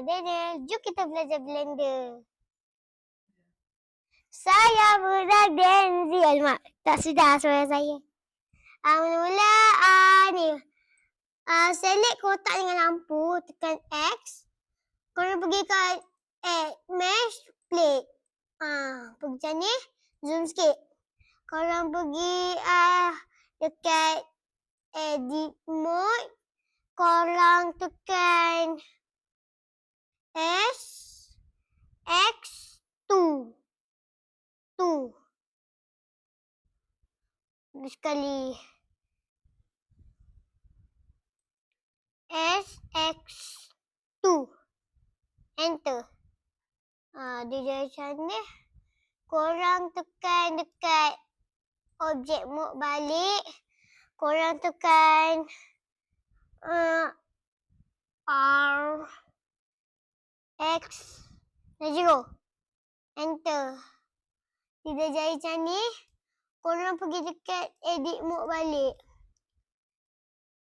saya Daniel. Jom kita belajar Blender. Saya budak Gen Z. Alamak, tak sedar suara saya. Mula-mula ni. Select kotak dengan lampu. Tekan X. Korang pergi ke mesh plate. Pergi macam ni. Zoom sikit. Korang pergi dekat edit mode. Korang tekan S X 2. Sekali. S X 2. Enter. Dia jadi macam ni. Korang tekan dekat objek mode balik. Korang tekan R X 0. Enter. Dia jadi macam ni. Korang pergi dekat edit mode balik.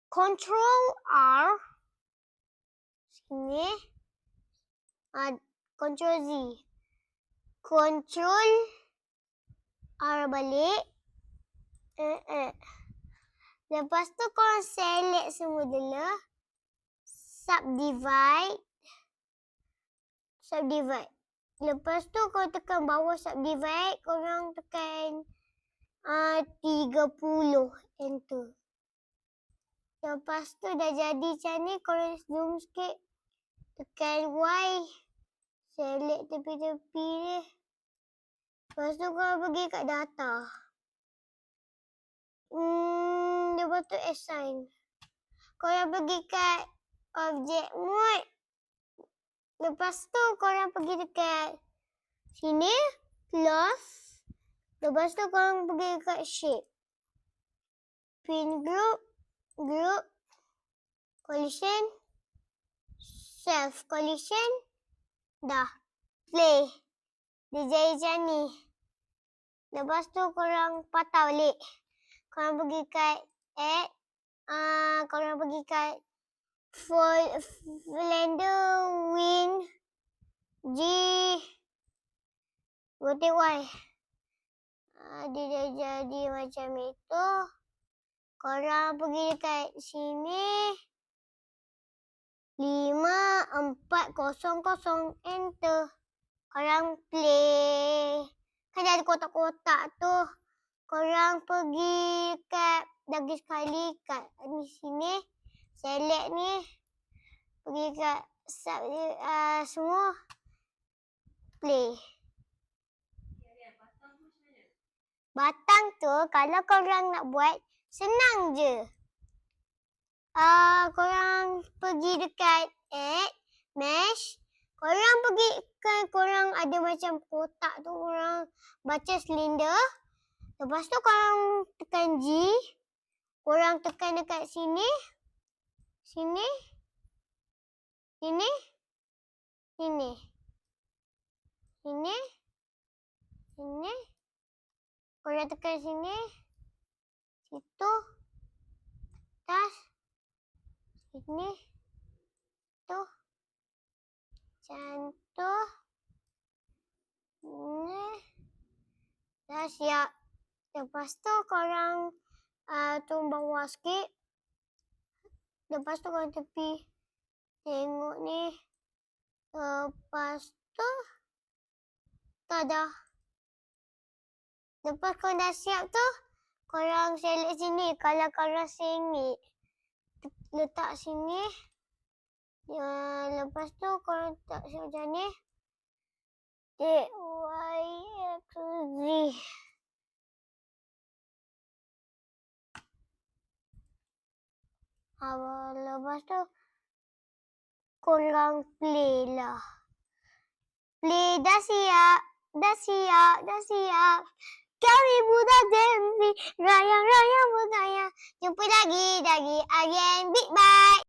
Control R. Sini. Control Z. Control R balik. Lepas tu korang select semua dulu. Subdivide. Lepas tu korang tekan bawah subdivide. Korang tekan 30. Enter. Lepas tu dah jadi macam ni. Korang zoom sikit. Tekan Y. Select tepi-tepi ni. Lepas tu korang pergi kat data. Lepas tu assign. Korang pergi kat object mode. Lepas tu korang pergi dekat sini. Plus. Lepas tu korang pergi kat shape. Pin group. Collision. Self collision. Dah. Play. Dia jadi macam ni. Lepas tu korang patah balik. Korang pergi kat add. Korang pergi kat Blender Win G. Rotate Y. Dia dah jadi macam itu. Korang pergi dekat sini. 5, 4, 0, 0. Enter. Korang play. Kan ada kotak-kotak tu. Korang pergi kat lagi sekali kat di sini. Select ni. Pergi kat semua. Play. Batang tu kalau korang nak buat senang je. Korang pergi dekat add, mesh. Korang pergi korang ada macam kotak tu. Korang baca silinder. Lepas tu korang tekan G. Korang tekan dekat sini. Sini. Sini. Sini. Sini. Sini. Korang tekan sini. Situ. Atas. Sini. Tu. Macam tu. Ni. Dah siap. Lepas tu korang turun bawah sikit. Lepas tu korang tepi. Tengok ni. Lepas tu. Dah. Lepas korang dah siap tu. Korang select sini. Kalau korang sengit. Letak sini. Lepas tu korang letak macam ni. Y, X, Z. Lepas tu korang play lah. Play. Dah siap. Kami budak Gen Z. Rayang budaya. Jumpa lagi again. Bye bye.